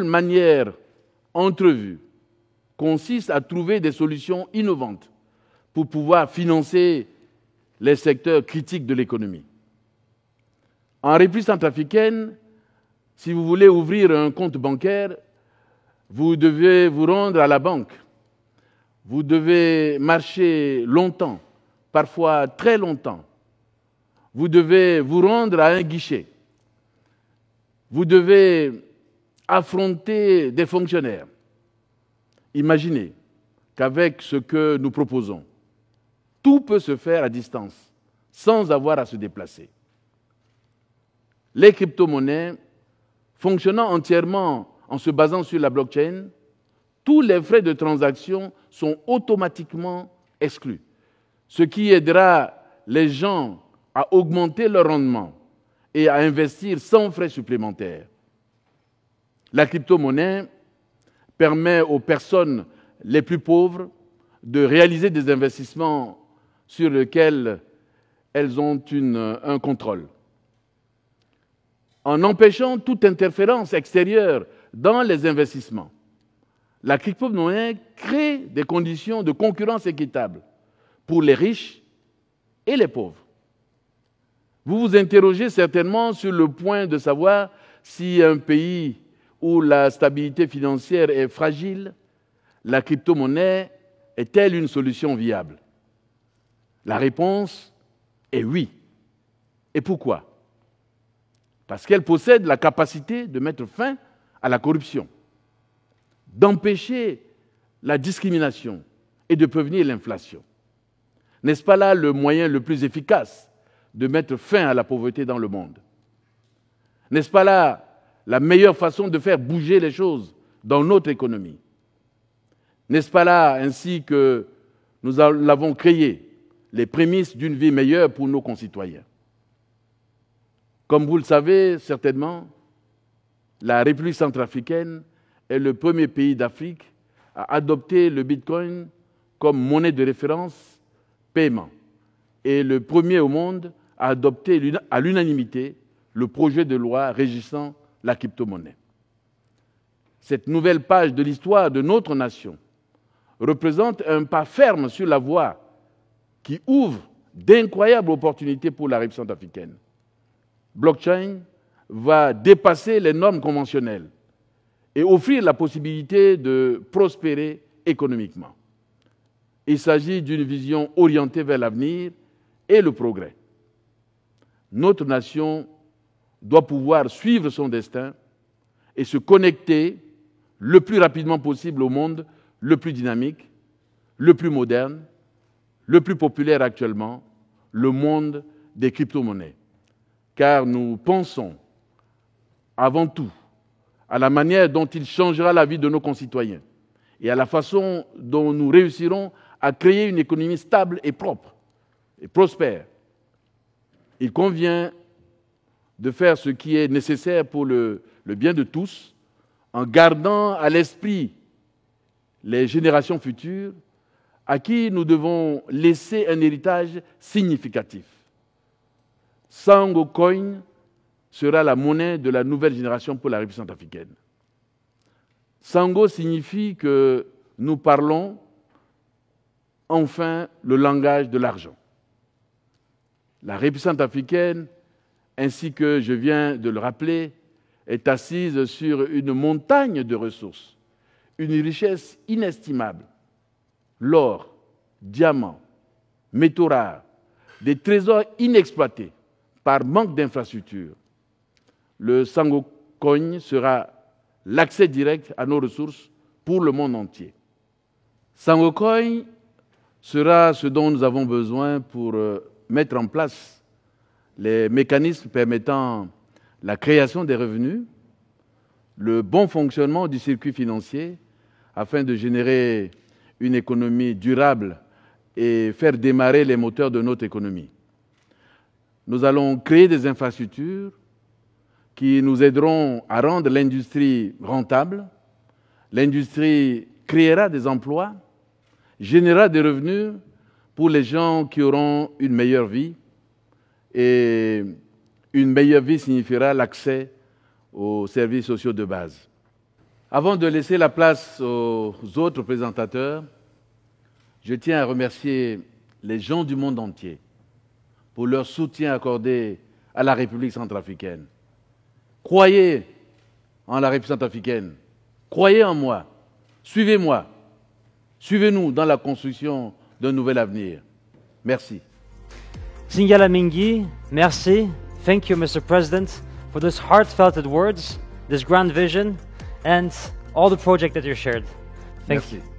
manière entrevue consiste à trouver des solutions innovantes pour pouvoir financer les secteurs critiques de l'économie. En République centrafricaine, si vous voulez ouvrir un compte bancaire, vous devez vous rendre à la banque. Vous devez marcher longtemps, parfois très longtemps. Vous devez vous rendre à un guichet. Vous devez affronter des fonctionnaires. Imaginez qu'avec ce que nous proposons, tout peut se faire à distance, sans avoir à se déplacer. Les crypto-monnaies, fonctionnant entièrement en se basant sur la blockchain, tous les frais de transaction sont automatiquement exclus, ce qui aidera les gens à augmenter leur rendement et à investir sans frais supplémentaires. La crypto-monnaie permet aux personnes les plus pauvres de réaliser des investissements sur lesquels elles ont un contrôle. En empêchant toute interférence extérieure dans les investissements, la crypto-monnaie crée des conditions de concurrence équitable pour les riches et les pauvres. Vous vous interrogez certainement sur le point de savoir si un pays où la stabilité financière est fragile, la crypto-monnaie est-elle une solution viable? La réponse est oui. Et pourquoi? Parce qu'elle possède la capacité de mettre fin à la corruption, d'empêcher la discrimination et de prévenir l'inflation. N'est-ce pas là le moyen le plus efficace de mettre fin à la pauvreté dans le monde? N'est-ce pas là la meilleure façon de faire bouger les choses dans notre économie? N'est-ce pas là ainsi que nous l'avons créé, les prémices d'une vie meilleure pour nos concitoyens? Comme vous le savez certainement, la République centrafricaine est le premier pays d'Afrique à adopter le Bitcoin comme monnaie de référence paiement et le premier au monde à adopter à l'unanimité le projet de loi régissant la crypto-monnaie. Cette nouvelle page de l'histoire de notre nation représente un pas ferme sur la voie qui ouvre d'incroyables opportunités pour la République centrafricaine. Blockchain va dépasser les normes conventionnelles et offrir la possibilité de prospérer économiquement. Il s'agit d'une vision orientée vers l'avenir et le progrès. Notre nation doit pouvoir suivre son destin et se connecter le plus rapidement possible au monde le plus dynamique, le plus moderne, le plus populaire actuellement, le monde des crypto-monnaies. Car nous pensons avant tout à la manière dont il changera la vie de nos concitoyens et à la façon dont nous réussirons à créer une économie stable et propre et prospère. Il convient de faire ce qui est nécessaire pour le bien de tous, en gardant à l'esprit les générations futures à qui nous devons laisser un héritage significatif. Sango Coin sera la monnaie de la nouvelle génération pour la République centrafricaine. Sango signifie que nous parlons enfin le langage de l'argent. La République centrafricaine, ainsi que je viens de le rappeler, est assise sur une montagne de ressources, une richesse inestimable, l'or, diamants, métaux rares, des trésors inexploités par manque d'infrastructures. Le Sango Coin sera l'accès direct à nos ressources pour le monde entier. Sango Coin sera ce dont nous avons besoin pour mettre en place les mécanismes permettant la création des revenus, le bon fonctionnement du circuit financier afin de générer une économie durable et faire démarrer les moteurs de notre économie. Nous allons créer des infrastructures qui nous aideront à rendre l'industrie rentable. L'industrie créera des emplois, générera des revenus pour les gens qui auront une meilleure vie. Et une meilleure vie signifiera l'accès aux services sociaux de base. Avant de laisser la place aux autres présentateurs, je tiens à remercier les gens du monde entier pour leur soutien accordé à la République centrafricaine. Croyez en la République centrafricaine, croyez en moi, suivez-moi, suivez-nous dans la construction d'un nouvel avenir. Merci. Singala Mingi, merci. Thank you, Mr. President, for those heartfelt words, this grand vision, and all the project that you shared. Thank you. Merci.